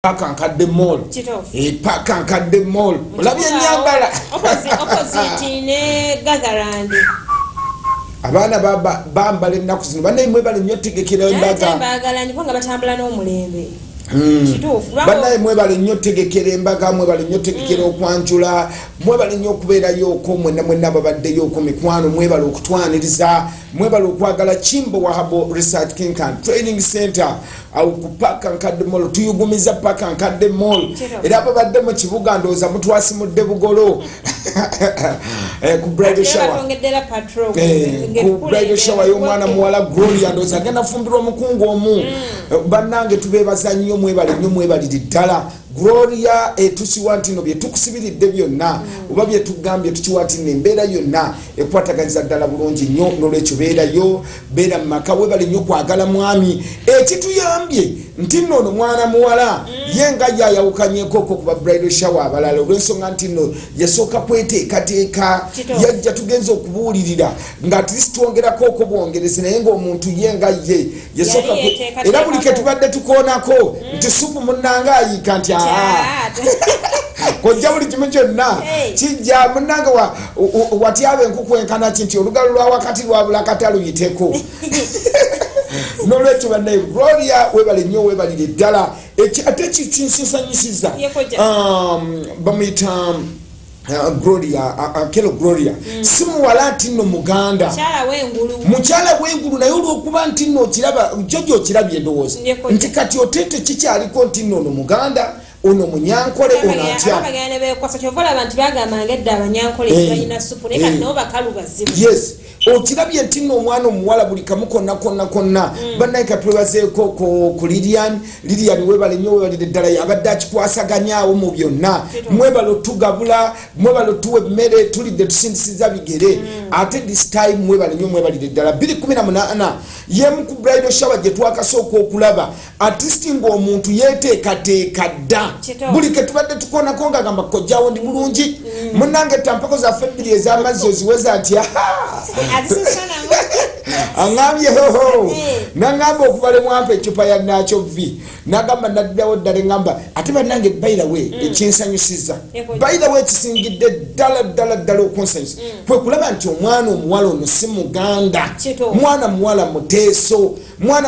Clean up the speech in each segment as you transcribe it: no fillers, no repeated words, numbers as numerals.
Pakankadde Mall. Pakankadde Mall. Olabye ennyambala. Opposite ne Gatherland. Abaana bambala ennaku zino bannaye mwebale nnyo tegekera embaga. Baagala nyo nga batambula n'omulembe. Bannaye mwebale nnyo tegekera embaga, mwebale nnyo tegekera okwanjula, mwebale nnyo okubeerayo okwo mwenna babaddeyo okwo mikwano, mwebale okutwaniriza, mwebale okwagala Kimbo Wahabo Research Think and Training Center au ku Pakankadde Mall, tuyugumiza Pakankadde Mall. Era ababadde mu kibuga ndowooza mutwasimudde bugolo. Ku bridal shower. Ku bridal shower y'omwana muwala Gloria ndowooza agenda fumbirwa omukungu omu. Bannange tubeebaza nnyo mwebalire ddala. Gloria tusiwa ntino bye tukusibiridde byonna oba bye tugambye tukiwa ntino embeera yonna ekwataganiza ddala bulungi nnyo n'olwekyo beerayo beera mu maka webale nnyo kwagala mwami ekituyambye nti nno ono mwana muwala ye nga yayawukanyeko ku ba bridal shower abalala olw'ensonga nti nno yasooka kweteekateeka yajja tugenza okubuulirira nga at least twongerako oko bwongerezi naye ng'omuntu ye nga ye yasooka era buli ke tubadde tukoonako nti supu munnanga ayiika nti kojja buli kimu kyonna kijja munnange watyaba enkuku enkanaki nti olugalo lwa wakati lwabula kataluyiteko n'olwekyo bannaye Gloria webale nnyo webalire ddala ate kinsinsanyisiza bamuyita Gloria Kelo Gloria simuwala nti nno muganda mukyala w'engulu naye olw'okuba nti nno okiraba jojo okirabye endowooza nti kati otete kikyaliko nti nno ono muganda ono munyankole ono atya yes okirabye nti nno omwana omuwala buli kamu konna bannaye katwebazeeko ku Lilian webale nnyo webalire ddala yabadde akikwasaganyaawo mu byonna mwebalo tugabula mwebalo tuwa emmere tulidde tusindisiza bigere ate this time mwebale nnyo mwebalire ddala 2018 yemu ku bridal shower gye twakasooka okulaba at least ng'omuntu yeeteekateeka dda buli ke tubadde tukoonako ng'agamba kojjaawo ndi bulungi munnange tampako zaffe ebbiri ez'amazzi oziweza atya angambye hoho nangamba okubale mwampa ecupa ya nakyo vi nagamba naddawo ddala ngamba ate bannange by the way ekinsanyusiza by the way ekisingidde ddala okunsanyusa kwe kulaba nti omwana omuwala ono si muganda mwana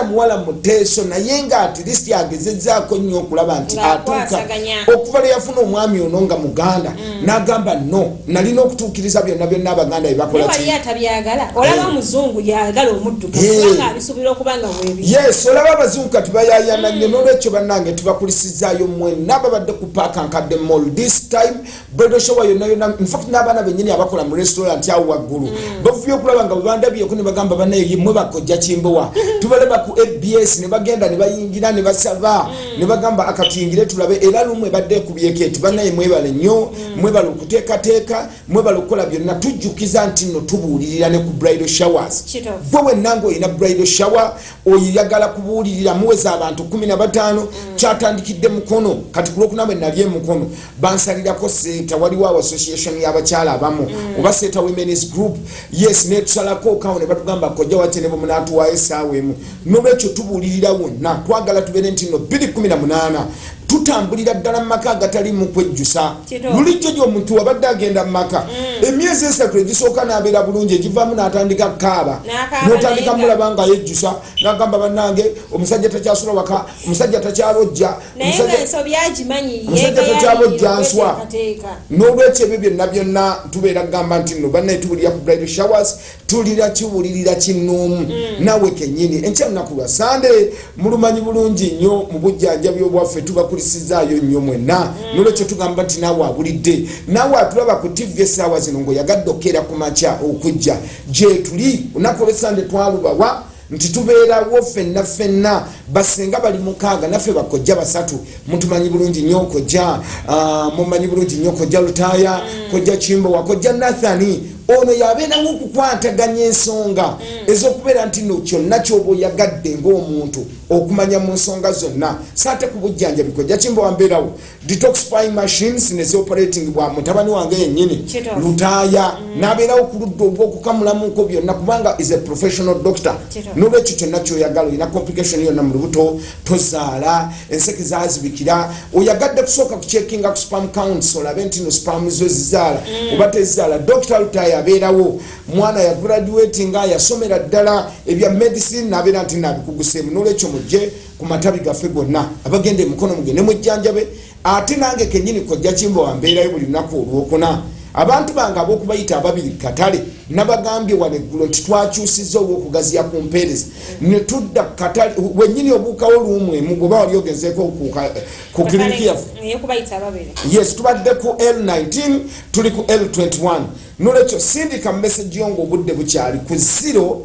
muwala muteeso naye nga at least agezezzaako nnyo okulaba nti atuuka okuva lwe yafuna omwami ono nga muganda n'agamba no nalina okutuukiriza byonna abaganda bye bakola olaba omuzungu yagala omuddugavu abisuubira okuba nga weebi yes olaba abazungu kati bayayana nnyo n'olwekyo bannange tubakulisizaayo mwenna ababadde ku Pakankadde Mall this time bridal shower yonna infact n'abaana bennyini abakola mu restaurant awo waggulu bavubye okulaba nga bwebandabyeko ne bagamba bannaye mwe bakojja Kimbowa tubalaba ku ABS ne bagenda ne bayingira ne basaba ne bagamba akatuyingire tulabe era lumu ebadde ekubyeko eti bannaye mwebale nnyo mwebale okuteekateeka mwebale okukola byonna tujjukiza nti nno tubuulirira ne ku bridal showers gwe wennanga olina bridal shower oyagala kubuulirira muweza abantu 15 kyatandikidde mukono kati ku lwokuna bwe nali emukono bansalirako senta waliwo awo association y'abakyala abamu oba senta women's group yes netusalako kawo ne batugamba kojja wate ne bwemunaatuwaayo essaawa emu n'olwekyo tubuulirira wonna twagala tubeere nti nno 2018 tutambulira ddala mu maka agatali mu kwejjusa lulijjo gy'omuntu wabadde agenda mu maka emyezi 3 egisooka n'abeera bulungi egivaamu n'atandika kaaba n'otandika mulaba nga yejjusa n'agamba bannange omusajja takyasula waka omusajja takyalojja omusajja takyalojja nswa n'olwekyo ebyo byonna tubeera kugamba nti nno bannaye tubulira ku bridal showers kiwulirira kinnoomu nawe kennyini enkya lunaku lwa Sande mulumanyi bulungi nnyo mu bujjanjabi obwaffe tubakulisizaayo nnyo mwenna n'olwekyo tugamba nti naawe abulidde naawe atulaba ku TV essaawa zino ng'oyagadde okkeera ku makya okujja gye tuli olunaku lwa Sande twalubawa nti tubeerawo ffenna basenga bali 6 naffe bakojja 3 mutumanyi bulungi nnyo kojja mumanyi bulungi nnyo kojja Lutaaya kojja Kimbowa kojja Nathani ono yabeerawo okukwataganya ensonga ez'okubeera nti nno kyonna ky'oba oyagadde ng'omuntu okumanya mu nsonga zonna sate ku bujjanjabi kojja kimba wambeerawo detoxifying machines ne operating bwa mutabani wange yennyini lutaaya n'abeerawo ku ludda ogw'okukamulamuko byonna kubanga is a professional doctor n'olwekyo kyonna kyoyagala olina complication yonna mu lubuto tozaala enseke zazibikira oyagadde kusooka kucheckinga ku spam counts olabe nti no spam zo zizaala oba tezizaala dr lutaaya abeerawo mwana ya graduatinga yasomera ddala ebya medicine n'abeera nti nabikuguseemu n'olwekyo mujje ku matabi gaffe gonna abagenda emikono mugende mujjanjabe ate nange kennyini kojja kimba wambeerayo buli lunaku olwokuna abantu bange ab'okubayita ababiri katale nabagambye waleggulo nti twakyusizza olw'okugaziya ku mpeereza ne tudda ku katale wennyini obuukawo luumwemu bweba wali ogenzeeko ku kiriniki yaffe yes tubadde ku L19 tuli ku L21 n'olwekyo sindika message yo ng'obudde bukyali ku 070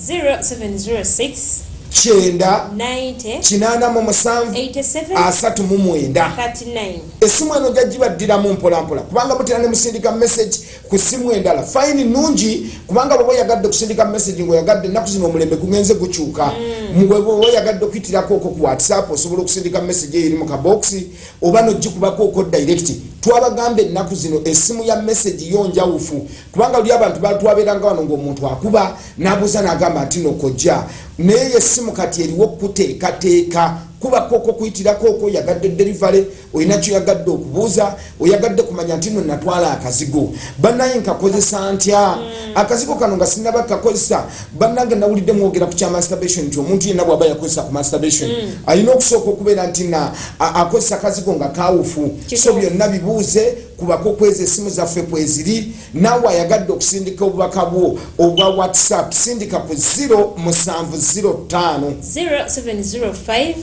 0706 kyenda 90 kinaana mu musanvu 87 asatu mu mwenda 39 essimu eno gyagibaddiramu mpolampola kubanga mutera ne musindika message ku ssimu endala fayini nungi kubanga bweba oyagadde kusindika message ng'oyagadde ennaku zino omulembe gugenze gukyuka bweba oyagadde okuyitirako okwo ku whatsapp osobola okusindika message eyo eri mu kabokisi oba nogikubako okwo direct twabagambe ennaku zino essimu ya message yo njawufu kubanga luli abantu batwabeeranga wano ng'omuntu akuba n'abuuza n'agamba nti nokojja naye essimu kati eriwo kuteekateeka kuba koko kuyitirako okwo oyagadde delivery olina kyoyagadde okubuuza oyagadde kumanya nti no natwala akazigo bannaye nkakozesa ntya akazigo kano nga sinaba kakozesa bannange nawulidde mwogera ku kya masturbation nti omuntu yenna bw'aba yakozesa ku masturbation alina okusooka okubeera nti akozesa akazigo nga kawufu so byonna bibuuze kubako kweza essimu zaffe kweziri naawe ayagadde okusindika obubaka bwo obwa whatsapp sindika ku 0705 0705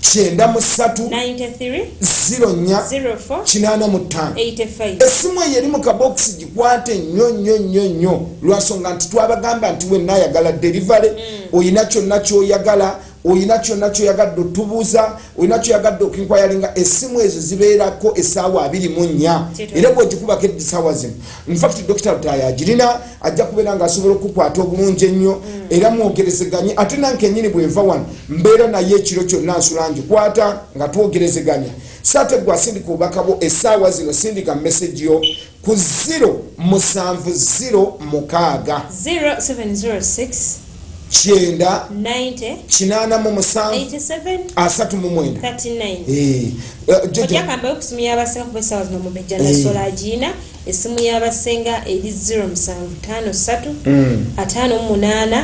kyenda mu 3 93 04 85 essimu eyo eri mu kabokisi gikwate nnyo lwansonga nti twabagamba nti wenna ayagala delivery oyina kyonna kyoyagala oyina kyonna kyoyagadde otubuuza oyina kyoyagadde okinkwyalinga essimu ezo zibeerako essaawa 24 era bwegikubako essaawa zino infact dr lutaaya agirina ajja kubeera nga asobola okukwata obulungi ennyo era mwogerezeganye ate nanke nnyini bwenva wano mbeera naye ekiro kyonna nsula ngikwata nga twogerezeganya saate gwe asindika obubaka bwo essaawa zino sindika message yo ku 0706 kyenda 90 kinaana mu musanvu 87 asatu mu mwenda 39 ojakamba okusimu y'abasenga kuba essaawa zino mubejja nasola agiina essimu y'abasenga eri 0753 58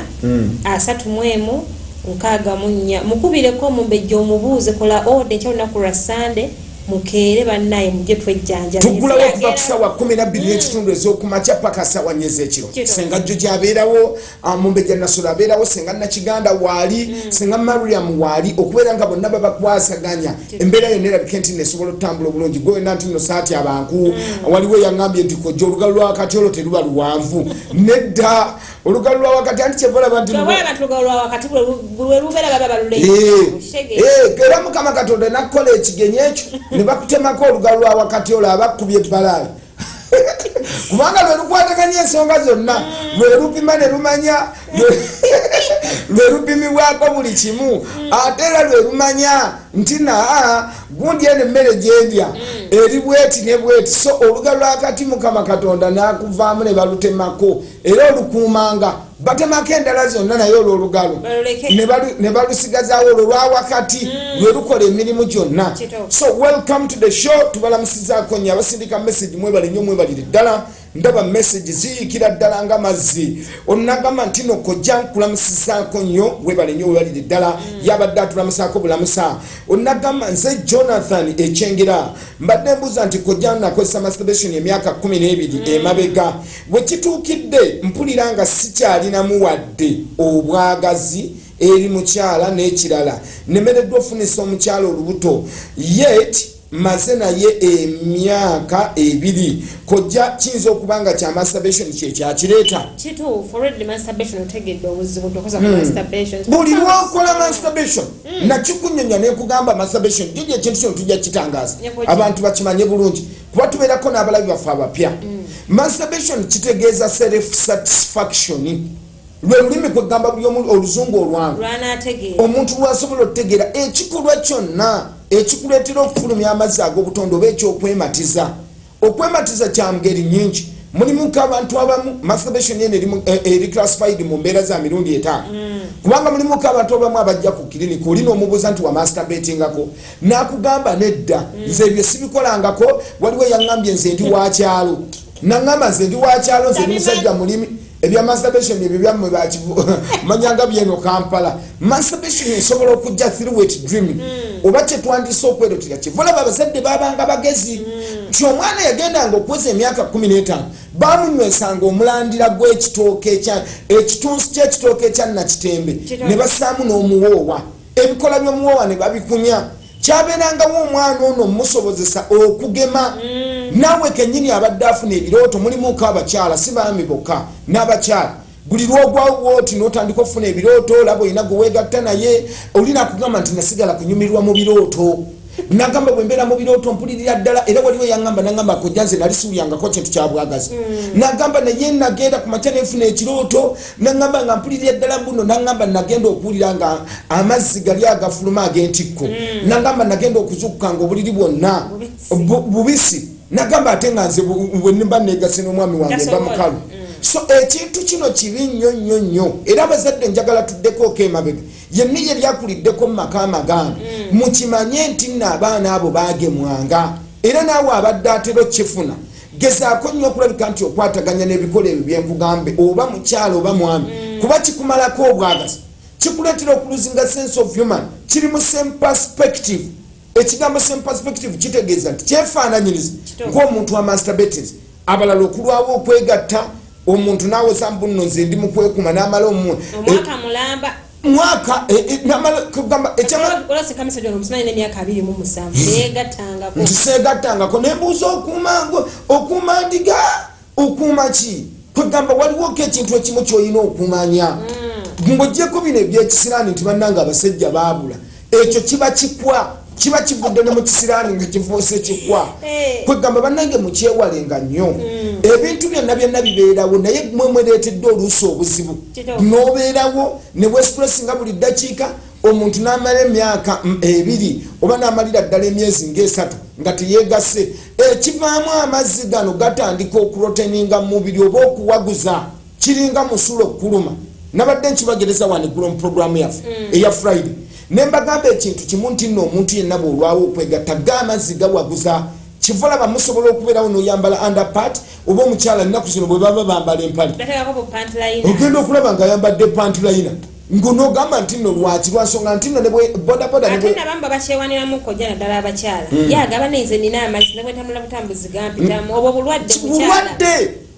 31 64 mukubireko omumbejja omubuuze kola ode ekyolunaku lwa sande mukeere bannaye mujje twejjanja tugulawo okuva ku ssaawa 12 n'ekitundu ez'okumakya paka ssaawa 4 ez'ekiro senga jjo gyabeerawo mumbejja nasola abeerawo senga nakiganda waali senga mariam waali okubeera nga bonna babakwasaganya embeera yonna erabika nti nesobola okutambula obulungi gwe wena nti no saati abantu waliwo eyangambye nti kojja olugalu lwa wakati olwo teruba luwanvu nedda olugalu lwa wakati anti kyevalaba nti era mukama katonda nakukola ekigenyi ekyo ne bakutemako olugalu lwa wakati olwo abakubye balaali kubanga lwe lukwataganya ensonga zonna lwe lupima ne lumanya lwe lupimibwako buli kimu ate era lwe lumanya nti naa gundi eno emmere gyendya eri bweti ne bweti so olugalu lwakati mukama katonda nakuvaamu ne balutemako era olukuumanga batemako endala zonna naye olwo olugalo ne balusigazaawo olwo lwa wakati lwe lukola emirimu gyonna so welcome to the show tubalamusizaako nnyo abasindika message mwebale nnyo mwebalire ddala ndaba message ziyikira ddala nga mazzi onagamba nti no kojja nkulamusizaako nnyo webale nnyo webalire ddala yabadde atulamusaako bulamusa onagamba nze Jonathan Ekyengera mbadde mbuuza nti kojja nakozesa masturbation emyaka 12 emabega bwe kituukidde mpulira nga sikyalinamu wadde obwagazi eri mukyala n'ekirala nemereddwa ofunisa omukyala olubuto yet maze naye emyaka 2 kojja kiyinza okubanga kya masturbation kyekyakireeta buli lwakola masturbation nakikunyonya nekugamba masturbation jjo ekintu kino tujja kitangaza abantu bakimanye bulungi kuba tubeerako n'abalabi baffe abapya masturbation kitegeeza self satisfaction lwe lulimi kwegamba buli oluzungu olwangu omuntu lwasobola okutegeera ekikolwa kyonna ekikuleetera okufulumya amazzi ag'obutonde oba ekyokwematiza. Okwematiza kya ngeri nyingi. Mulimu abantu abamu masturbation yene eri classified mu mbeera za mirundi 5. Kubanga mulimu abantu abamu abajja ku clinic olina omubuuza nti wa masturbatingako n'akugamba nedda nze ebyo sibikolangako waliwo yangambye nze ndi wakyalo nangamba nze ndi wakyalo nze ndi musajja mulimi ebya masturbation ebyo byammwe manyanga byeno Kampala. Masturbation esobola okujja through wet dreaming oba kyetwandise okwerotera kivola babazadde babanga bagezi nti omwana yagendanga okuweza emyaka 15 bamunywesanga omulandira gw'ekitooke ekitunsi ky'ekitooke ekya Nakitembe ne basaamu n'omuwoowa ebikola by'omuwoowa ne babikunya kyabeerangawo omwana ono musobozesa okugema naawe kennyini abadde afuna ebirooto mulimuko abakyala si baami bokka n'abakyala buli lwogwawo wooti n'otandika okufuna ebirooto olaba olina gwe weegatta naye olina kugamba nti nasigala kunyumirwa mu birooto nagamba bwe mbeera mu birooto mpulirira ddala era waliwo yangamba nagamba kojja nze nali siwulyangako kintu kya bwagazi nagamba naye nagenda ku makya nenfuna ekirooto nagamba nga mpulirira ddala buno nagamba nagenda okuwulira nga amazzi gali agafuluma ag'entikko nagamba nagenda okuzukuka nga obuliri bwonna bubisi nagamba ate nga nze bwe nimba negase n'omwami wange mba mukalu. So ekintu kino kibi nnyo era abazadde njagala tuddeko ok'emabega yenna yali akuliddeko mu maka amagaana mukimanye nti nno abaana abo baagemwanga era naawe abadde atera okifuna gezaako nnyo okulabika nti okwataganya n'ebikola ebyo byenkugambe oba mukyalo oba mwami kuba kikumalako obwagazi kikuleetera okuluzinga sense of human kiri mu same perspective. Ekigambo same perspective kitegeeza nti kyefaananyiriza ng'omuntu wa masturbating abalala okulwawo okwegatta omuntu naawe sambu nno nze ndi mu kwekuma n'amala omwaka mulamba mwaka namala kugamba ntiseegattangako nembuuza okuuma ndiga okuuma ki kwegamba waliwoko ekintu ekimu kyolina okumanya ng'oggyeko bino ebyekisiraani nti bannanga abasajja baabula ekyo kiba kikwa kiba kivudde ne mu kisiraani nga kifuuse kikwa kwegamba bannange mukyewalenga nnyo ebintu byonna byonna bibeerawo naye mwemwereetedde oluusi obuzibu n'obeerawo ne wespressinga buli ddakiika omuntu n'amala emyaka 2 oba n'amalira ddala emyezi nga 3 nga teyeegase ekivaamu amazzi gano gatandika okuroteninga mu mubiri oba okuwaguza kiringa musulo okuluma nabadde nkibagereza waneggulo mu puroguramu yaffe eya Friday nembagamba ekintu kimu nti nno omuntu yenna bwolwawo okwegatta g'amazzi gawaguza kivola bamusobola okubeerawo n'oyambala underpart oba omukyala nnaku zino bwe baba bambala empale ogenda okulaba ng'ayambadde pantulaina ng'onoogamba nti nno lwaki lwansonga nti nno ne bodaboda ate nabamu babakyewaniramu kojja naddala abakyala yagaba neze nina amazzi ne bwentambula butambuzi gampitamu obwo bulwadde bulwadde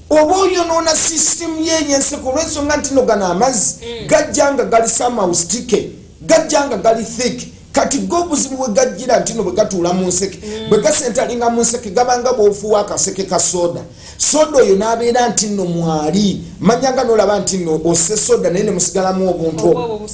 oba oyonoona sisitemu y'enseko olw'ensonga nti nno gano amazzi gajja nga gali somehow sticky gajjanga gali thick kati gobuzibu bwe gajjira nti no bwe gatuula mu nseke bwe gasentalinga mu nseke gabanga bw'ofuwa akaseke ka soda oyo n'abeera nti nno mwali manyanga n'olaba nti nno osse soda naye ne musigalamu obuntu obwo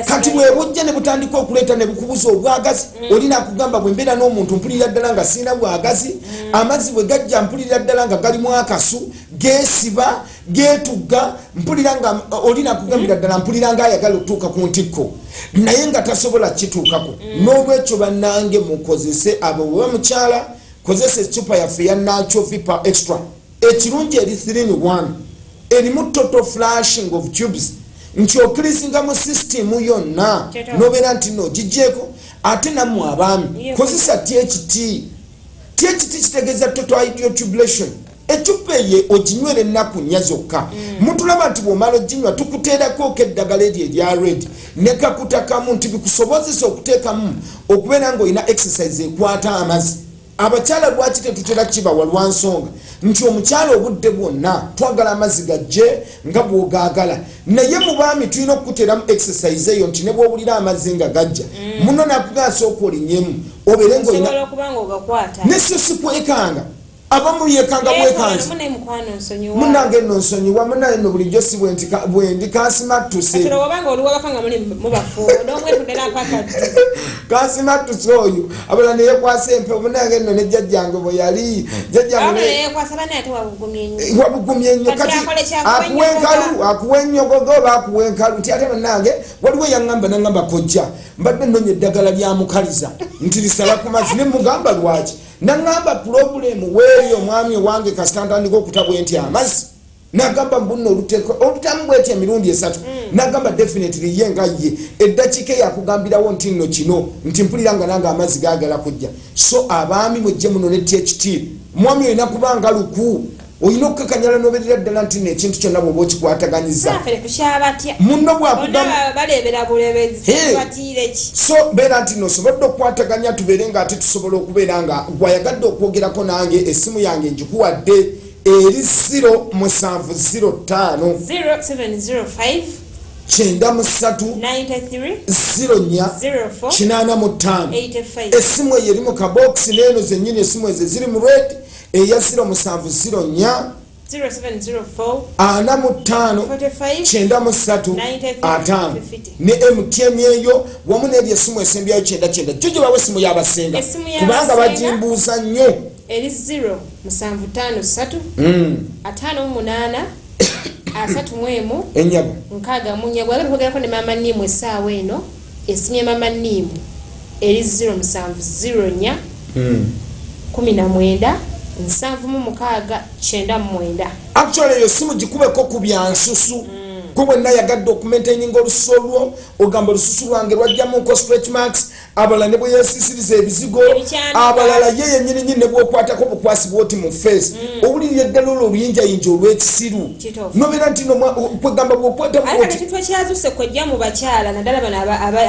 kati bwe bujja ne butandika okuleeta ne bukubuza obwagazi olina akugamba bwe mbeera n'omuntu mpulira ddala nga sirina bwagazi amazzi bwe gajja mpulira ddala nga galimu akasu geesiba geetugga mpulira nga olina akugambira ddala mpulira nga ayagala okutuuka ku ntikko naye nga tasobola kituukako n'olwekyo bannange mukozese abo bwe bamukyala kozesa ecupa yaffe ya Nacho Vipa Extra ekirungi eri 3-in-1 erimu total flashing of tubes nti okirisinga mu system yonna nobeera nti n'ogijjeeko ate nammwe abaami kozesa THT kitegeeza total hydrotubulation ecupa eye oginywera ennaku 4 zokka mutulaba nti bw'omala oginywa tukuteerako eddagala eryo erya red ne kakutakamu nti bikusobozesa okuteekamu okubeera ng'olina exercise ekwata amazzi abakyala lwaki tetutera kibawa lwansonga nti omukyala obudde bwonna twagala amazzi gajje nga bw'ogaagala naye mu baami tulina okuteeramu exercise eyo nti ne bw'owulira amazzi nga gajja muno nakugasa okwolinyemu obeere ng'olina okuba ng'ogakwata ne so sikwekanga abamu yekanga bwekanzi munange nno nsonyiwa munaye no bulijjo si bwendi kansimattuse kansimattuse oyo abala neyekwasa empewo munange nno ne jjajjange bwe yali wabugumye nnyo kati akuwa enkalu akuwa ennyogogo oba akuwa enkalu nti ate munange waliwo yaŋŋamba naŋŋamba kojja mbadde nnonya eddagala lyamukaliza nti lisala ku mazzi ne mugamba lwaki naŋŋamba pulobulemu weeyo omwami owange kasita ntandika okutabwe nti amazzi nagamba mbuno olutamu bwetya emirundi 3 nagamba definitely ye nga ye eddakiika yakugambirawo nti nno kino nti mpulira nga nange amazzi gagala kujja so abaami mwejje muno ne THT mwami olina kubanga luku olina okukakanyala noberera ddala nti nekintu kyonna bwoba okikwataganyiza muno so beera nti nosobodde okukwataganya tubeere nga ate tusobola okubeera nga gwayagadde okwogerako nange essimu yange njikuwadde eri 0705 93 essimu eyo eri mu kabokisi neeno zennyini essimu ezo ziri mu red eya 0704 45 ne MTN eyo wamu n'eri essimu esembyayo 99 jjo gye bawa essimu y'abasenga kubanga bagimbuuza nnyo eri 0753 58 31 enyabo nkaga munyago agenda kwogerako ne mama Nimu essaawa eno essimu ya mama Nimu eri 0704 19 769 actually eyo simu gikubeko ku byansusu ko bwenna yagadde okumaintaininga olususu olwo ogamba olususu lwange lwajjamuko stretch marks abalala ne bwe yesisiriza ebizigo abalala ye yennyini ne bwokwatako bukwasi bwoti mu face owulirira eddala olwo oluyinjayinja olw'ekisiru nobeera nti kwegamba bwokwata kyazuse kwejja mu bakyala naddala bano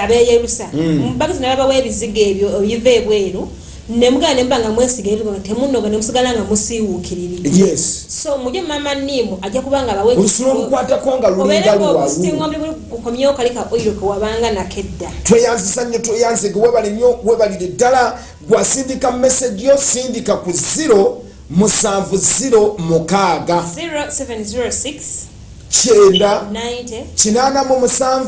abeyerusa mubagezi nababawa ebizigo ebyo obiva ebweru nemugana nembanga mwesiga ebyo temunoga nemusigala nga musiiwuukiriri yes so muje mama Nimu ajja kubanga bawe olukwatako nga lulinga luwalukomyewo kalika oiro kewabanga nakedda tweyanzisa nnyo tweyanzige webale nnyo webalire ddala gwasindika message yo sindika ku 0706 Chenda 87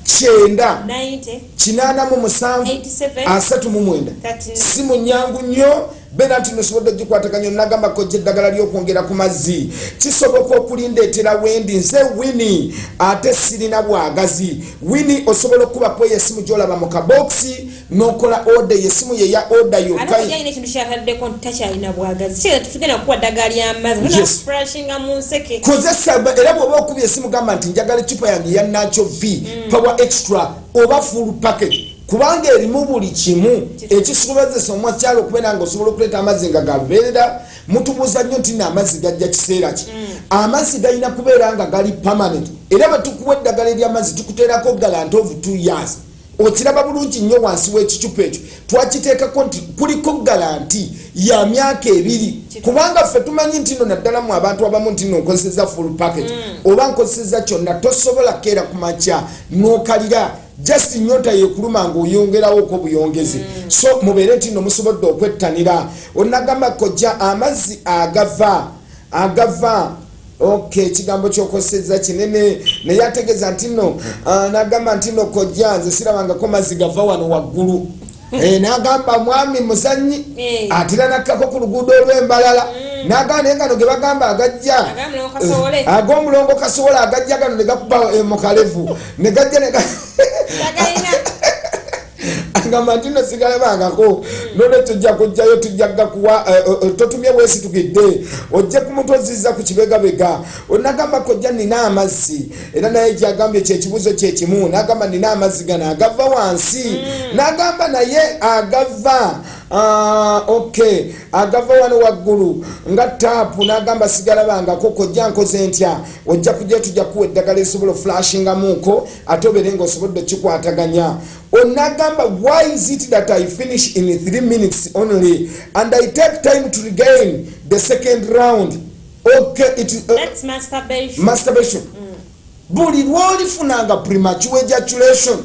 39 Chenda 87 simu nyangu nnyo bena nti nosobodde gikwataganya nagamba kojja eddagala ly'okwongera ku mazzi kisoboka okulindeetera wendi nze Wini ate sirina bwagazi Wini osobola okubako yesimu gyolaba mu kabokisi n'okola order yesimu ye ya order yokka ekintu kyataddeko takyalina bwagazi tugenda kukuwa ddagala ly'amazzi sprashinga mu nseke kozesa era bw'oba okubya esimu gamba nti njagala ecupa yange ya Nacho V power extra oba full package kubanga erimu buli kimu ekisobozesa omwakyalo okubeera nga osobola okuleeta amazzi nga galubeerera mutubuuza nnyo nti n'amazzi gajja kiseera ki amazzi galina kubeera nga gali permanent era bwe tukuwa eddagala ery'amazzi tukuteerako galant of 2 years okiraba bulungi nnyo wansi w'ekicupa ekyo twakiteekako nti kuliko galanti ya myaka 2 kubanga ffe tumanyi nti nno naddala mu abantu abamu nti nno nkozeseza full package oba nkozeseza kyonna tosobola keera ku makya n'okalira just nyota yekuluma ng'oyongerawo ko buyongezi so mubeere nti nno musobodde okwettanira onagamba kojja amazzi agava okay kigambo kyokoseza kinene naye ategeeza nti nno nagamba nti nno kojja nze sirabangako mazzi gava wano waggulu nagamba mwami muzanyi atera nakkako ku luguudo olw'embalala nagamba naye gano ge bagamba agajja ag'omulongo kasowola agajja gano ne gakuba mukalevu ne gajja agamba nti nno sigalabangako nolwe tujja kujjayo tujjaga kuwa totumye bwesitukidde ojje kumutozizza ku kibegabega onagamba kojja nina amazzi era naye gyagambye kyekibuuzo kyekimu nagamba nina amazzi gano agava wansi nagamba naye agava okay agava wano waggulu nga taapu nagamba sigalabangako kojja nkoze ntya ojja kujja tujja kuwa eddagala esobola flashingamuko ate obeere nga osobodde kikwataganya onagamba why is it that I finish in 3 minutes only and I take time to regain the second round okay that's masturbation buli lwolifunanga premature ejaculation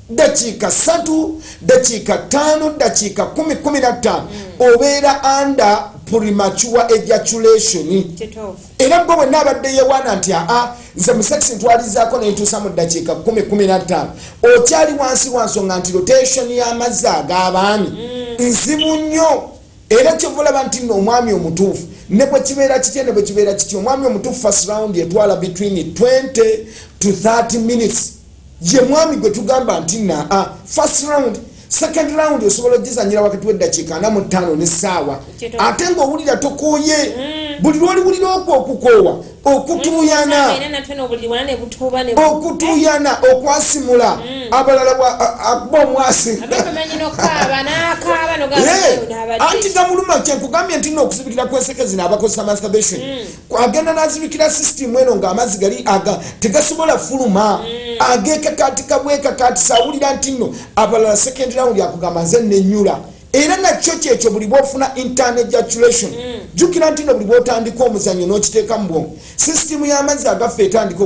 dakiika 3 dakiika 5 dakiika 10-15 obeera under premature ejaculation era gwe bwe naabadde yewaana nti nze mu sex ntwalizaako nentuusa mu dakiika 10-15 okyali wansi wansonga nti rotation y'amazzi ag'abaami nzibu nnyo era kyovulaba nti nno omwami omutuufu ne bwe kibeera kitya ne bwe kibeera kitya omwami omutuufu first round etwala between 20 to 30 minutes ye mwami gwe tugamba nti na first round second round osobola ogizanyira wakati w'eddakiika 45 n'essaawa ate ng'owulira tokooye buli lwoliwulira okwo okukoowa okutuuyana okutuuyana okwasimula abalala akuba omwasi anti gamuluma kyenkugambye nti n'okusibikira kwenseke zino abakozesa masturbation agenda n'azibikira system eno ng'amazzi gali tegasobola fuluma agekakatika bwekakatisa awulira nti nno abalala second round yakugamba nze nenyula era nakyo kyekyo buli bwofuna intern ejaculation jukira nti nno buli bwotandika omuzanyo n'okiteeka mu bwongo system y'amazzi agaffe etandika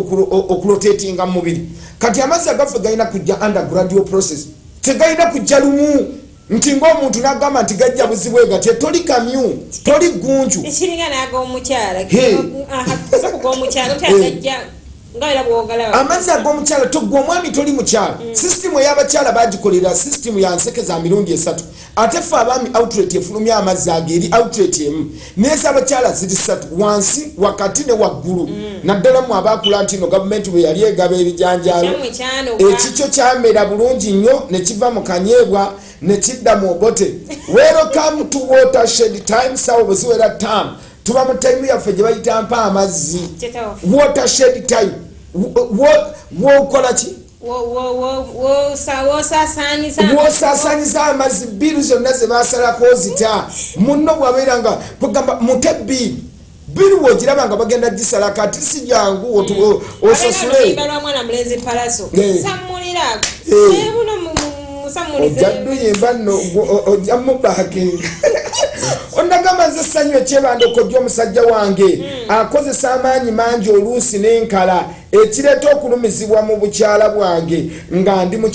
okurotatinga mu mubiri kati amazzi agaffe galina kujja undergradual process tegalina kujja lumu nti ng'omuntu n'agamba nti gajja buzibwe gatye toli kamyu toli gunju ekiringa n'ag'omukyala amazzi ag'omukyala togwa omwami toli mukyala sisitimu ey'abakyala bagikolera sisitimu ya nseke za mirundi 3 ate ffe abaami outlet efulumya amazzi ag'eri outlet emu n'ez'abakyala ziri 3 wansi wakati ne waggulu naddala mu abaakula nti no gavumenti bwe yali egaba ebijanjaalo ekikyo kyamera bulungi nnyo ne kiva mu kanyeebwa ne kidda mu obote welcome to watershed time sawa buziwera time tuba mu time yaffe gye bayita mpa amazzi watershed time wokola ki wosasanyiza amazzi biru zonna ze basalako zita munno bwabeera nga kugamba mute biru wogiraba nga bagenda gisala kati si jangu osasule ojjaddu yimba nno ojjamu baking onagamba nze ssanyu ekyebandoko gy'omusajja wange akozesa amaanyi mangi oluusi n'enkala ekireeta okulumizibwa mu bukyala bwange nga ndi mu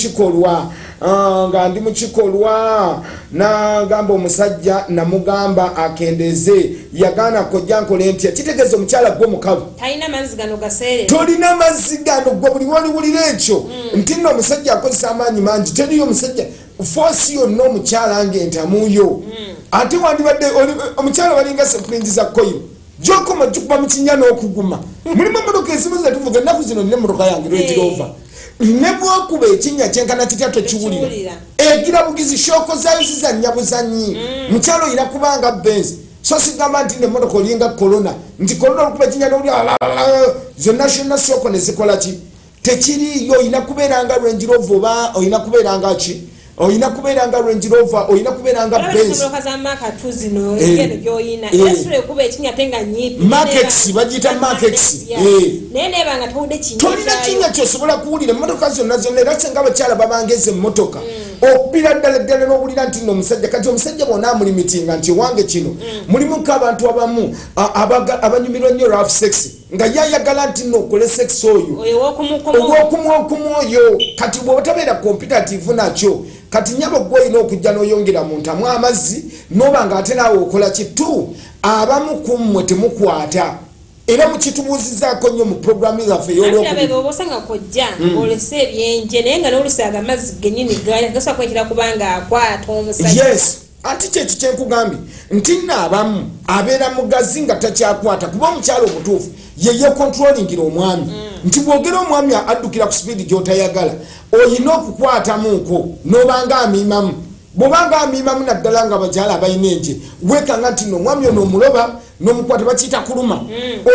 kikolwa nagamba omusajja namugamba akendeeze yagaana kojja nkole ntya kitegeeza omukyala gwe mukavu tolina mazzi gano gwe buli woliwulira ekyo nti nno omusajja akozesa amaanyi mangi teriyo omusajja foosi yonna omukyala ng'entamuyo ate wandibadde omukyala balinga sepulingi za koyiro gyokoma gikuba mu kinya n'okuguma mulimu emmotoka ezimu zetuvuga ennaku zino nina emmotoka yange lwetirova ne bwokuba ekinnya kyenkana kitya tokiwulira egira bugizi shooko zaayo zizannya buzanyi mukyala oyina kubanga benzi so sigamba nti nemmotoka olinga korona nti korona olukuba ekinnya nowulira zonna shonna shooko ne zikola ki tekiriyo oyina kubeera nga lwenjirova oba oyina kubeera nga ki oyina kubeera nga Range Rover oyina kubeera nga Benz markets bagita markets tolina kinnya kyosobola kuwulira emmotoka zonna era senga abakyala babangeze emmotoka okubira ddala ddala n'owulira nti n'omusajja kati omusajja bwona amulimitinga nti owange kino mulimu nk'abantu abamu abanyumirwa nnyo rough sex nga yayagala nti n'okole sex oyo ow'okumu oyo kati bw'otabeera competitive nakyo kati nyabo gwe oyina okujja n'oyongera mu ntamu amazzi n'oba nga ate naawe okola kitu abamu ku mmwe temukwata era mukitubuuzizaako nnyo mu programu zaffe ey'olwokubosanga kojja olese ebyenje naye nga n'olusaga amazzi gennyini gasobola kwekira kubanga akwata omusajja yes anti kyekyo kyenkugambye nti nno abamu abeera mugazi nga takyakwata kuba omukyalo omutuufu yeye controllingira omwami nti bwogera omwami addukira ku sipiidi gy'otayagala oyina okukwatamuko n'obanga amiimamu bw'obanga amiimamu naddala nga abakyala abalina enje wekanga nti no omwami ono omuloba n'omukwata bakiyita kuluma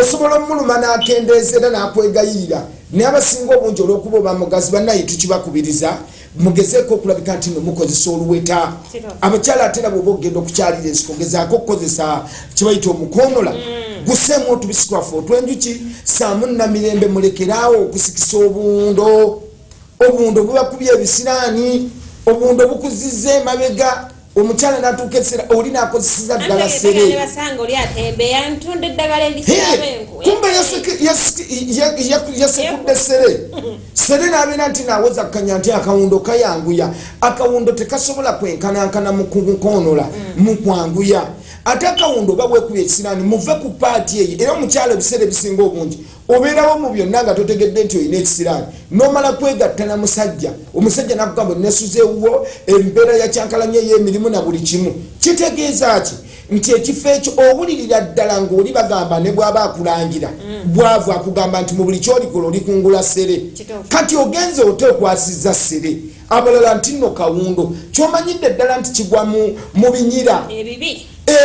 osobola omuluma n'akendeezera n'akwegayirira naye abasinga obungi olw'okuba oba mugazi bannaye tukibakubiriza mugezeeko okulabika nti nomukozesa oluweta abakyala ate nabo oba ogenda okukyalira ensiko gezaako okukozesa kibayita omukonola guseemu otubisikwafe otwenjuki saamu namirembe mulekeraawo okusikisa obuwundo obubakubya ebisiraani obuwundo bukuzizza emabega omukyala natuuka essere oli nakozeseza ddala sere kumbe yasekudde sere nabeera nti nawoza kkanya nti akawundo kayanguya akawundo tekasobola kwenkanankana mu kukonola mu kwanguya ate akawundo oba bwekuba ekisiraani muve ku paati eyo era omukyala ebiseera ebisinga obungi obeerawo mu byonna nga totegedde nti olina ekisiraani nomala kwegatta na musajja omusajja nakugamba nesuzeewo embeera yakyankalanya ey'emirimu na buli kimu kitegeeza ki nti ekifo ekyo owulirira ddala ng'oli bagamba ne bw'aba akulangira bwavu akugamba nti mu buli kyolikola olikungula sere kati ogenze oteekwasizza sere abalala nti nno kawundo kyomanyidde ddala nti kigwa mu binyira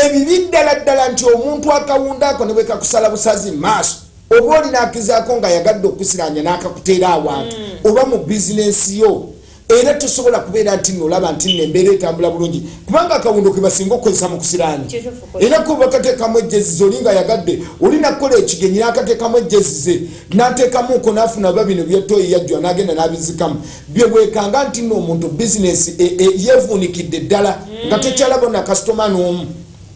ebibi ddala nti omuntu akawundo ako ne bwe kakusala busazi maaso oba olina akizaako nga yagadde okusiranya n'akakuteera awantu oba mu bizinensi yo era tosobola kubeera nti nolaba nti nembeera etambula bulungi kubanga akawundo ke basinga okukozesa mu kusiranya era kuba kateekamu ejjezize olinga yagadde olina kukola ekigenyi n'akateekamu ejjezize n'ateekamuko n'afuna ba bino byetoyi yajjwa n'agenda n'abizikamu bye bwekanga nti nno omuntu bizinensi yeevuunikidde ddala nga tekyalaba na kasitoma n'omu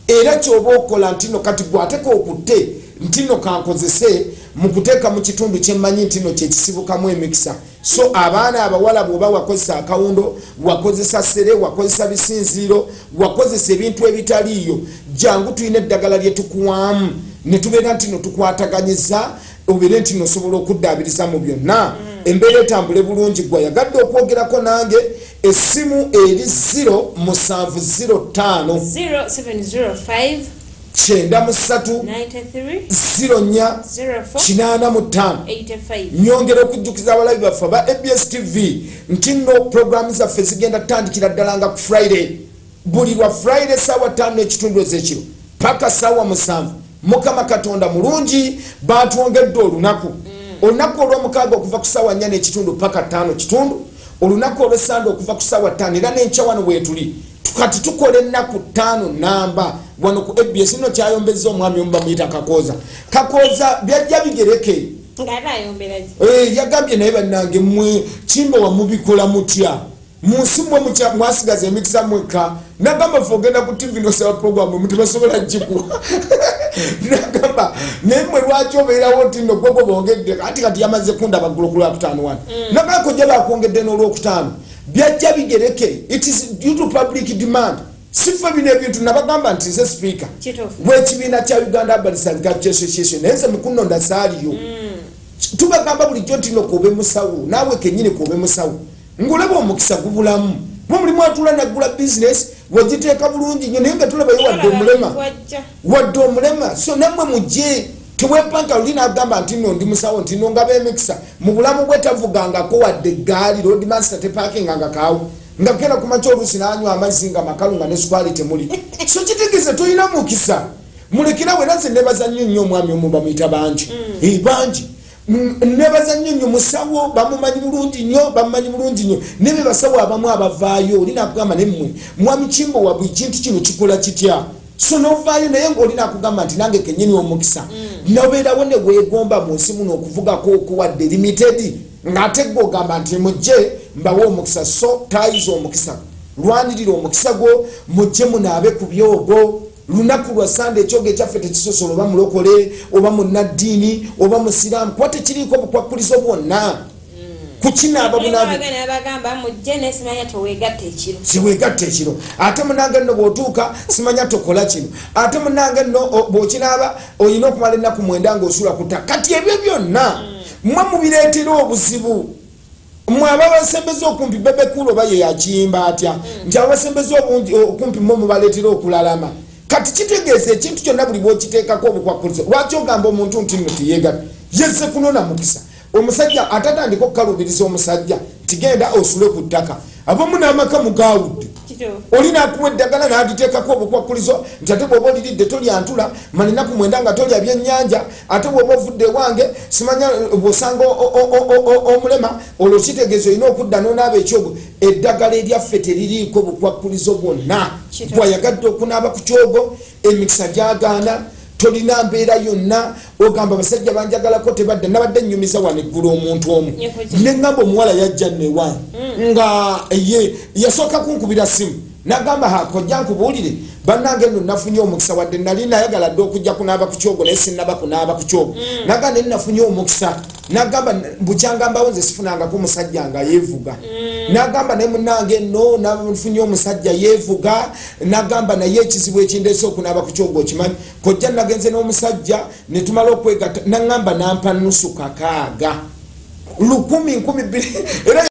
era kyoba okola nti nno kati gwateka okutte nti nno kankozese mu kuteeka mu kitundu kyemmanyi nti nno kyekisibukamu emikisa so abaana abawala bw'oba wakozesa akawundo wakozesa sere wakozesa bisinziiro wakozesa ebintu ebitaliiyo jangu tulina eddagala lye tukuwamu ne tubeera nti no tukwataganyiza obeere nti nosobola okuddaabiriza mu byonna embeera etambule bulungi gwe yagadde okwogerako nange essimu eri 0705 nyongera okujjukiza abalabi baffe aba ABS TV nti nno programu zaffe zigenda tandikira ddala nga ku Friday buli lwa Friday saawa 5 ekitundu ez'ekiro paka saawa 7 mukama katonda mulungi batwongedde olunaku olunaku olw'omukaaga okuva ku saawa 4 ekitundu paka 5 kitundu olunaku olw'essande okuva ku saawa 5 era n'enkya wano wetuli kati tukola ennaku 5 namba wano ku ABS nno kyayombezza omwami omu bamuyita kakooza byajja bigereke yagambye naye bannange mmwe kimba wamubikola mutya munsi mmwe mwasigaza emikisa mwekka nagamba fe ogenda ku TV nosaba programu mutebasobola gikuwa nagamba naye mmwe lwaki obeerawo nti nno gwegwe bongedde kati yamaze kundaba ggulo ku lwakutaano wano nagamba ko gye bakwongedde n'olwokutaano byajja bigereke it is due to public demand sifa bino ebintu nabagamba nti nze speaker w'ekibiina kya Uganda Barristers Association naye nze mukuno ndasaaliyo tubagamba bulijjo nti no kobe musawo naawe kennyini kobe musawo ngolaba omukisa gubulamu mulimu atula naggula business wagiteeka bulungi nnyo naye nga tulabayo wadde omulema so nammwe mujje tewepanga olina agamba nti nno ndi musawo nti nno nga b'emikisa mu bulamu bwe tavugangako wadde eggaali road master tepakinganga kaawo nga kera kumakya oluusi n'anywa amazzi nga makalu nga ne sukwali temuli so kitegeeze tolina mukisa mulekerawo era nze nebaza nnyo omwami omu bamuyita bangi bangi nebaza nnyo musawo bamumanyi bulungi nnyo nebe basawo abamu abavaayo olina akugamba nemmwe mwami kimbo wa buli kintu kino kikola kitya so novaayo naye ng'olina akugamba nti nange kennyini omukisa nobeerawo ne weegomba mu nsi muno okuvugako okuwadde limited ng'ate gwe ogamba nti mujje mbawe omukisa so tayiza omukisa lwanirira omukisa gwo mujje munaabe ku byogo lunaku lwa sande ekyogo ekyaffe tekisosola oba mulokole oba munnaddiini oba musiraamu kuba tekiriiko obukwakkulizo bwonna kukinaaba siweegatta ekiro ate munange nno bw'otuuka simanya tokola kino ate munange nno bw'okinaaba olina okumala ennaku 9 ng'osula ku ttaka kati ebyo byonna mmwe mubireetera obuzibu mmwe ababasembeza okumpi bebekulu oba ye yakiyimba atya nti ababasembeza okumpi mmwe mubaleetera okulalama kati kitegeeza ekintu kyonna buli bw'okiteekako obukwakkulizo lwaki ogamba omuntu nti nno tiyeegatta yezze kunona mukisa omusajja atatandika okukalubiriza omusajja tigenda osule ku ttaka abamu n'amaka mugawudde olina akuwa eddagala n'agiteekako obukwakkulizo nti ate bw'oba oliridde tolyantula maninaku 9 nga tolya byennyanja ate bw'oba ovudde ewange simanya bw'osanga omulema olwo kitegeeza olina okudda n'onaaba ekyogo eddagala eryaffe teririiko bukwakkulizo bwonna bwayagadde okunaaba ku kyogo emikisa gyagaana tolina mbeera yonna ogamba basajja banjagalako tebadde nabadde nnyumiza wano eggulu omuntu omu neŋŋamba omuwala yajja newange nga ye yasooka kunkubira simu nagamba hakojja nkubuulire bannange nno nafunye omukisa wadde nali nayagala dde okujja kunaaba ku kyogo naye sinnaba kunaaba ku kyogo nagamba ne nafunye omukisa nagamba bukyangambawo nze sifunangako omusajja nga yeevuga nagamba naye munnange nno nafunye omusajja yeevuga nagamba naye ekizibu ekindeese okunaaba ku kyogo okimanyi kojja nagenze n'omusajja ne tumala okwegatta nagamba nampa nusu kakaaga 1,000 era